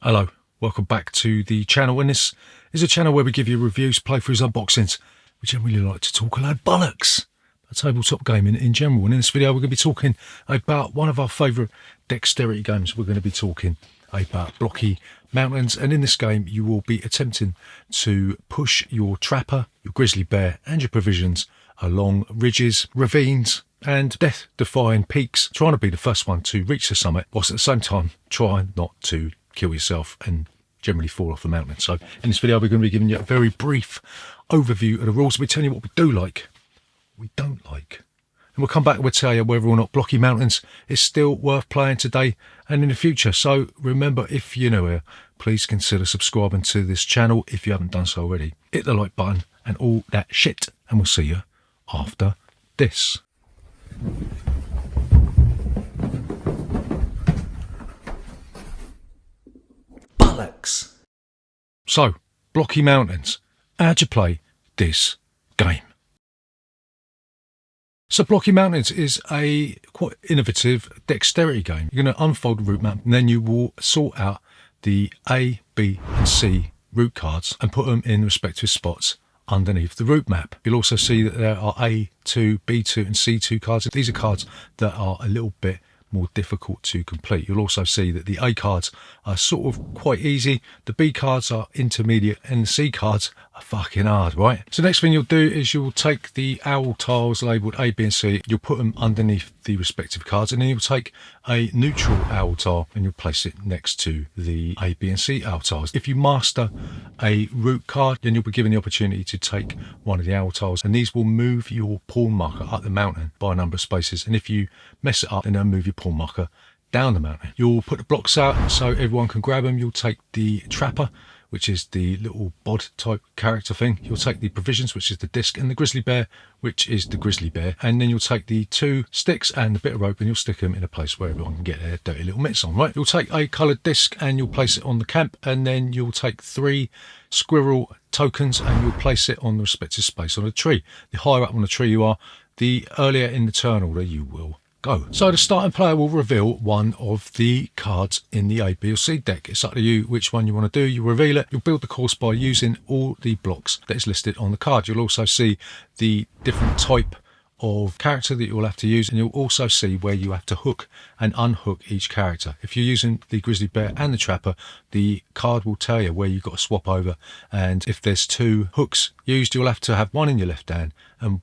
Hello, welcome back to the channel, and this is a channel where we give you reviews, playthroughs, unboxings. We generally like to talk a load of bollocks about tabletop gaming in general, and in this video we're going to be talking about one of our favourite dexterity games. We're going to be talking about Blocky Mountains, and in this game you will be attempting to push your trapper, your grizzly bear and your provisions along ridges, ravines and death-defying peaks, trying to be the first one to reach the summit, whilst at the same time trying not to kill yourself and generally fall off the mountain. So in this video we're going to be giving you a very brief overview of the rules. We'll tell you what we do like, we don't like, and we'll come back and we'll tell you whether or not Blocky Mountains is still worth playing today and in the future. So remember, if you're new here, please consider subscribing to this channel if you haven't done so already. Hit the like button and all that shit, and we'll see you after this. Bollocks. So, Blocky Mountains, how'd you play this game? So Blocky Mountains is a quite innovative dexterity game. You're going to unfold the route map and then you will sort out the A, B and C route cards and put them in respective spots underneath the route map. You'll also see that there are A2, B2 and C2 cards. These are cards that are a little bit more difficult to complete. You'll also see that the A cards are sort of quite easy, the B cards are intermediate and the C cards are fucking hard, right? So next thing you'll do is you'll take the owl tiles labelled A, B and C, you'll put them underneath the respective cards, and then you'll take a neutral owl tile and you'll place it next to the A, B and C owl tiles. If you master a route card, then you'll be given the opportunity to take one of the owl tiles, and these will move your pawn marker up the mountain by a number of spaces, and if you mess it up then they'll move your pawn marker down the mountain. You'll put the blocks out so everyone can grab them. You'll take the trapper, which is the little bod type character thing. You'll take the provisions, which is the disc, and the grizzly bear, which is the grizzly bear. And then you'll take the two sticks and a bit of rope and you'll stick them in a place where everyone can get their dirty little mitts on, right? You'll take a coloured disc and you'll place it on the camp, and then you'll take 3 squirrel tokens and you'll place it on the respective space on a tree. The higher up on the tree you are, the earlier in the turn order you will go. So the starting player will reveal one of the cards in the A, B or C deck. It's up to you which one you want to do. You reveal it. You'll build the course by using all the blocks that is listed on the card. You'll also see the different type of character that you'll have to use, and you'll also see where you have to hook and unhook each character. If you're using the grizzly bear and the trapper, the card will tell you where you've got to swap over, and if there's 2 hooks used, you'll have to have one in your left hand and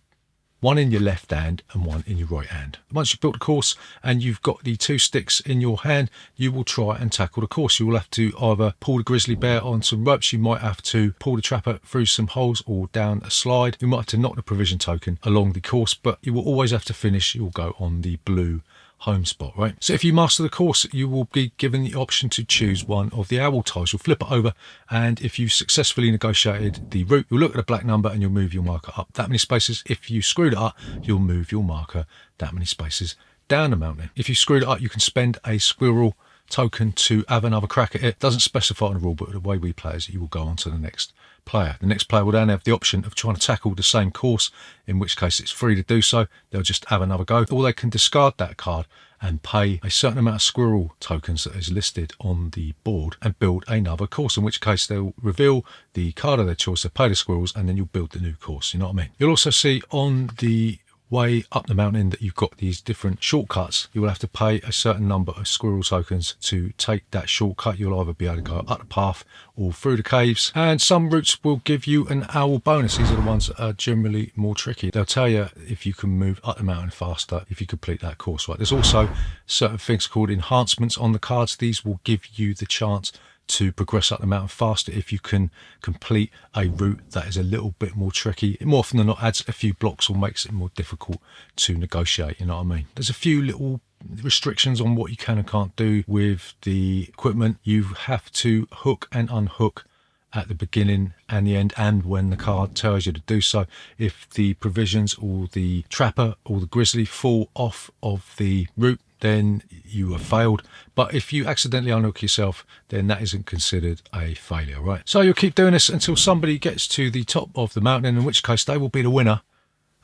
one in your left hand and one in your right hand. Once you've built the course and you've got the 2 sticks in your hand, you will try and tackle the course. You will have to either pull the grizzly bear on some ropes, you might have to pull the trapper through some holes or down a slide. You might have to knock the provision token along the course, but you will always have to finish. You'll go on the blue home spot, right? So if you master the course, you will be given the option to choose one of the owl tiles. You'll flip it over, and if you successfully negotiated the route, you'll look at the black number and you'll move your marker up that many spaces. If you screwed it up, you'll move your marker that many spaces down the mountain. If you screwed it up, you can spend a squirrel token to have another crack at it. Doesn't specify in the rule, but the way we play is you will go on to the next player. The next player will then have the option of trying to tackle the same course, in which case it's free to do so. They'll just have another go, or they can discard that card and pay a certain amount of squirrel tokens that is listed on the board and build another course, in which case they'll reveal the card of their choice, they'll pay the squirrels, and then you'll build the new course. You know what I mean? You'll also see on the way up the mountain that you've got these different shortcuts. You will have to pay a certain number of squirrel tokens to take that shortcut. You'll either be able to go up the path or through the caves, and some routes will give you an owl bonus. These are the ones that are generally more tricky. They'll tell you if you can move up the mountain faster if you complete that course, right? There's also certain things called enhancements on the cards. These will give you the chance to progress up the mountain faster if you can complete a route that is a little bit more tricky. It more often than not adds a few blocks or makes it more difficult to negotiate, you know what I mean? There's a few little restrictions on what you can and can't do with the equipment. You have to hook and unhook at the beginning and the end, and when the card tells you to do so. If the provisions or the trapper or the grizzly fall off of the route, then you have failed. But if you accidentally unhook yourself, then that isn't considered a failure, right? So you'll keep doing this until somebody gets to the top of the mountain, in which case they will be the winner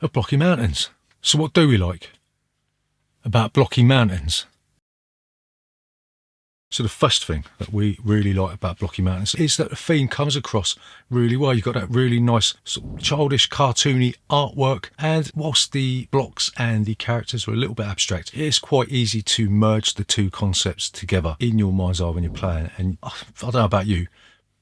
of Blocky Mountains. So what do we like about Blocky Mountains? So the first thing that we really like about Blocky Mountains is that the theme comes across really well. You've got that really nice sort of childish, cartoony artwork, and whilst the blocks and the characters are a little bit abstract, it is quite easy to merge the two concepts together in your mind's eye when you're playing. And I don't know about you,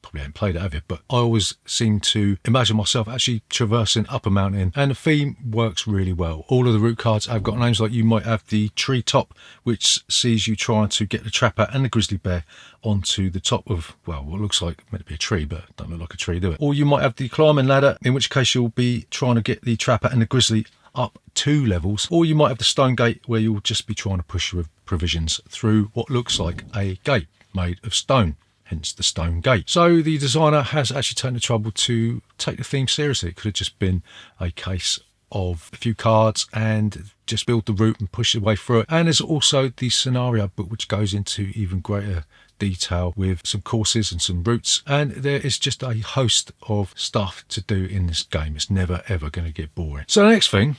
probably haven't played it, have you? But I always seem to imagine myself actually traversing up a mountain, and the theme works really well. All of the route cards have got names, like you might have the tree top, which sees you trying to get the trapper and the grizzly bear onto the top of, well, what looks like meant to be a tree, but don't look like a tree, do it? Or you might have the climbing ladder, in which case you'll be trying to get the trapper and the grizzly up 2 levels. Or you might have the stone gate, where you'll just be trying to push your provisions through what looks like a gate made of stone, hence the stone gate. So the designer has actually taken the trouble to take the theme seriously. It could have just been a case of a few cards and just build the route and push your way through it. And there's also the scenario book, which goes into even greater detail with some courses and some routes, and there is just a host of stuff to do in this game. It's never ever going to get boring. So the next thing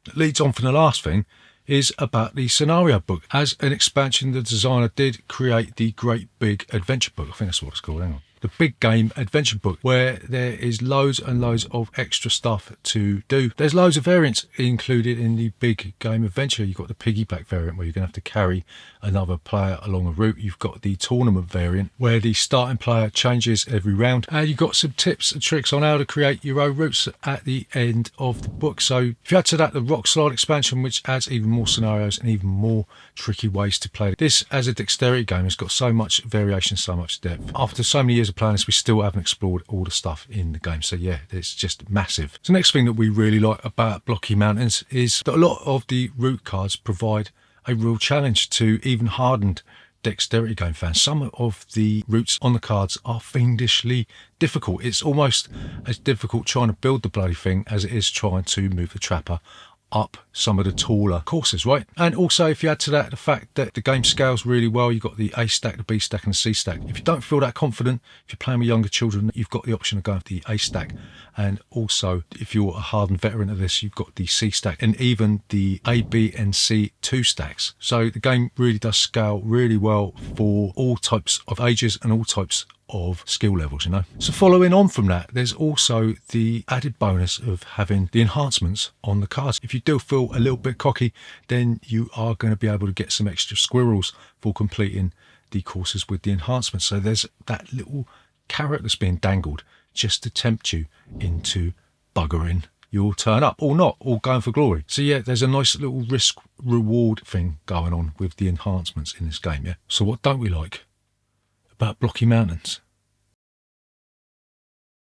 that leads on from the last thing is about the scenario book. As an expansion, the designer did create the Great Big Adventure Book. I think that's what it's called. Hang on. The Big Game Adventure Book, where there is loads and loads of extra stuff to do. There's loads of variants included in the Big Game Adventure. You've got the piggyback variant, where you're going to have to carry another player along a route. You've got the tournament variant, where the starting player changes every round. And you've got some tips and tricks on how to create your own routes at the end of the book. So if you add to that the Rock Slide expansion, which adds even more scenarios and even more tricky ways to play this, as a dexterity game, has got so much variation, so much depth. After so many years of playing this, we still haven't explored all the stuff in the game. So yeah, it's just massive. So next thing that we really like about Blocky Mountains is that a lot of the route cards provide a real challenge to even hardened dexterity game fans. Some of the routes on the cards are fiendishly difficult. It's almost as difficult trying to build the bloody thing as it is trying to move the trapper up some of the taller courses, right? And also, if you add to that the fact that the game scales really well, you've got the A stack, the B stack and the C stack. If you don't feel that confident, if you're playing with younger children, you've got the option of going for the A stack. And also, if you're a hardened veteran of this, you've got the C stack and even the A, B and C 2 stacks. So the game really does scale really well for all types of ages and all types of skill levels, you know. So following on from that, there's also the added bonus of having the enhancements on the cards. If you do feel a little bit cocky, then you are going to be able to get some extra squirrels for completing the courses with the enhancements. So there's that little carrot that's being dangled just to tempt you into buggering your turn up or not, or going for glory. So yeah, there's a nice little risk reward thing going on with the enhancements in this game. Yeah. So what don't we like about Blocky Mountains?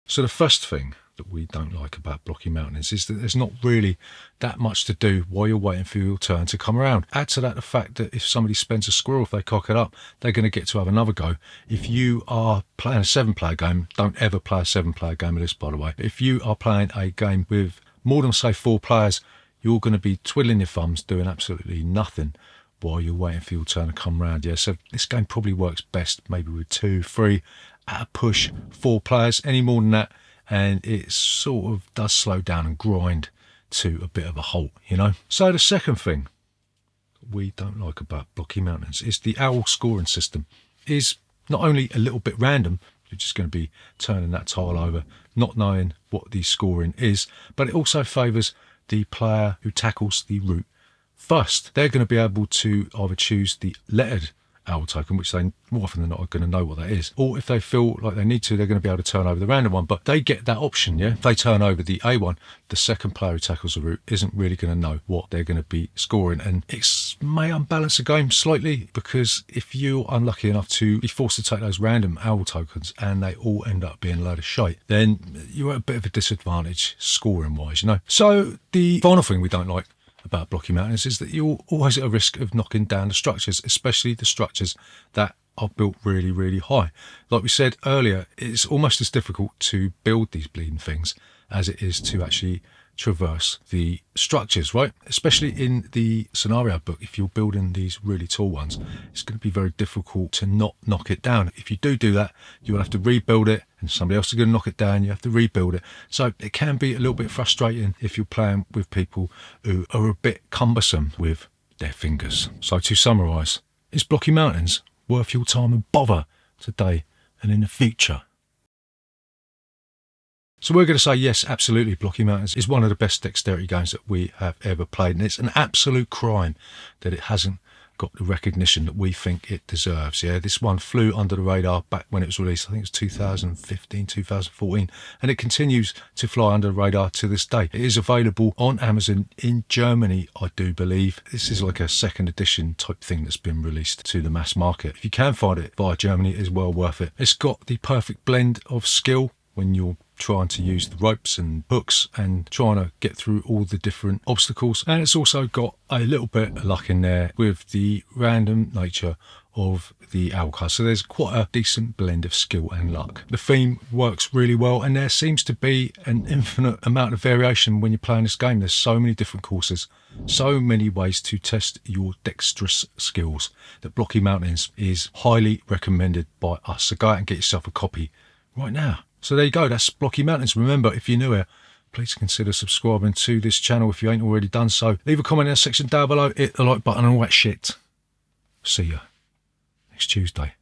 So the first thing that we don't like about Blocky Mountains is that there's not really that much to do while you're waiting for your turn to come around. Add to that the fact that if somebody spends a squirrel, if they cock it up, they're going to get to have another go. If you are playing a 7-player game, don't ever play a 7-player game of this, by the way. If you are playing a game with more than, say, 4 players, you're going to be twiddling your thumbs, doing absolutely nothing while you're waiting for your turn to come round. Yeah, so this game probably works best maybe with 2, 3, at a push, 4 players. Any more than that, and it sort of does slow down and grind to a bit of a halt, you know. So the second thing we don't like about Blocky Mountains is the owl scoring system is not only a little bit random, you're just going to be turning that tile over, not knowing what the scoring is, but it also favours the player who tackles the route first. They're going to be able to either choose the lettered owl token, which they more often than not are going to know what that is, or if they feel like they need to, they're going to be able to turn over the random one, but they get that option. Yeah, if they turn over the A1, the second player who tackles the route isn't really going to know what they're going to be scoring, and it may unbalance the game slightly, because if you're unlucky enough to be forced to take those random owl tokens and they all end up being a load of shite, then you're at a bit of a disadvantage scoring wise, you know. So the final thing we don't like about Blocky Mountains is that you're always at a risk of knocking down the structures, especially the structures that are built really, really high. Like we said earlier, it's almost as difficult to build these bleeding things as it is to actually traverse the structures, right? Especially in the scenario book, if you're building these really tall ones, it's going to be very difficult to not knock it down. If you do that, you'll have to rebuild it, and somebody else is going to knock it down, you have to rebuild it. So it can be a little bit frustrating if you're playing with people who are a bit cumbersome with their fingers. So to summarise, is Blocky Mountains worth your time and bother today and in the future. So we're going to say yes, absolutely, Blocky Mountains is one of the best dexterity games that we have ever played, and it's an absolute crime that it hasn't got the recognition that we think it deserves. Yeah, this one flew under the radar back when it was released. I think it was 2015, 2014, and it continues to fly under the radar to this day. It is available on Amazon in Germany, I do believe. This is like a second edition type thing that's been released to the mass market. If you can find it via Germany, it is well worth it. It's got the perfect blend of skill when you're trying to use the ropes and hooks and trying to get through all the different obstacles, and it's also got a little bit of luck in there with the random nature of the owl cards. So there's quite a decent blend of skill and luck. The theme works really well, and there seems to be an infinite amount of variation when you're playing this game. There's so many different courses, so many ways to test your dexterous skills, that Blocky Mountains is highly recommended by us. So go out and get yourself a copy right now. So there you go, that's Blocky Mountains. Remember, if you're new here, please consider subscribing to this channel if you ain't already done so. Leave a comment in the section down below, hit the like button and all that shit. See ya next Tuesday.